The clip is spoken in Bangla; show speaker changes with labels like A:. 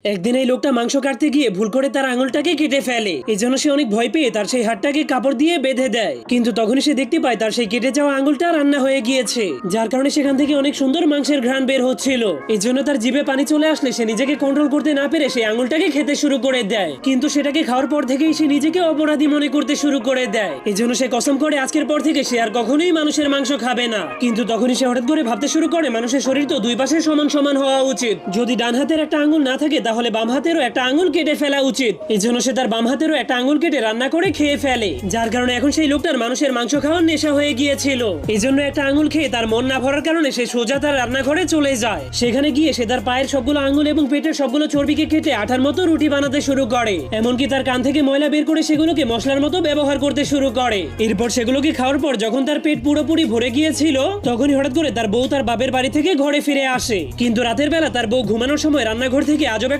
A: একদিন এই লোকটা মাংস কাটতে গিয়ে ভুল করে তার আঙুলটাকে কেটে ফেলে। এজন্য সে অনেক ভয় পেয়ে তার সেই হাতটাকে কাপড় দিয়ে বেঁধে দেয়। কিন্তু তখনই সে দেখতে পায় তার সেই কেটে যাওয়া আঙুলটা রান্না হয়ে গিয়েছে, যার কারণে সেখান থেকে অনেক সুন্দর মাংসের ঘ্রাণ বের হচ্ছিল। এজন্য তার জিভে পানি চলে আসলে সে নিজেকে কন্ট্রোল করতে না পেরে সেই আঙুলটাকে খেতে শুরু করে দেয়। কিন্তু সেটাকে খাওয়ার পর থেকেই সে নিজেকে অপরাধী মনে করতে শুরু করে দেয়। এজন্য সে কসম করে আজকের পর থেকে সে আর কখনোই মানুষের মাংস খাবে না। কিন্তু তখনই সে হঠাৎ করে ভাবতে শুরু করে মানুষের শরীর তো দুই পাশে সমান সমান হওয়া উচিত। যদি ডান হাতের একটা আঙুল না থাকে তাহলে বাম হাতেরও একটা আঙুল কেটে ফেলা উচিত। এজন্য সে তার বাম হাতেরও একটা আঙুল কেটে রান্না করে খেয়ে ফেলে, যার কারণে এখন সেই লোকটার মানুষের মাংস খাওয়ার নেশা হয়ে গিয়েছিল। এজন্য একটা আঙুল খেয়ে তার মন না ভরার কারণে সে সোজা তার রান্নাঘরে চলে যায়। সেখানে গিয়ে সে তার পায়ের সবগুলো আঙুল এবং পেটের সবগুলো চর্বিকে কেটে আঠার মতো রুটি বানাতে শুরু করে। এমনকি তার কান থেকে ময়লা বের করে সেগুলোকে মশলার মতো ব্যবহার করতে শুরু করে। এরপর সেগুলোকে খাওয়ার পর যখন তার পেট পুরোপুরি ভরে গিয়েছিল তখনই হঠাৎ করে তার বউ তার বাপের বাড়ি থেকে ঘরে ফিরে আসে। কিন্তু রাতের বেলা তার বউ ঘুমানোর সময় রান্নাঘর থেকে আজব একটা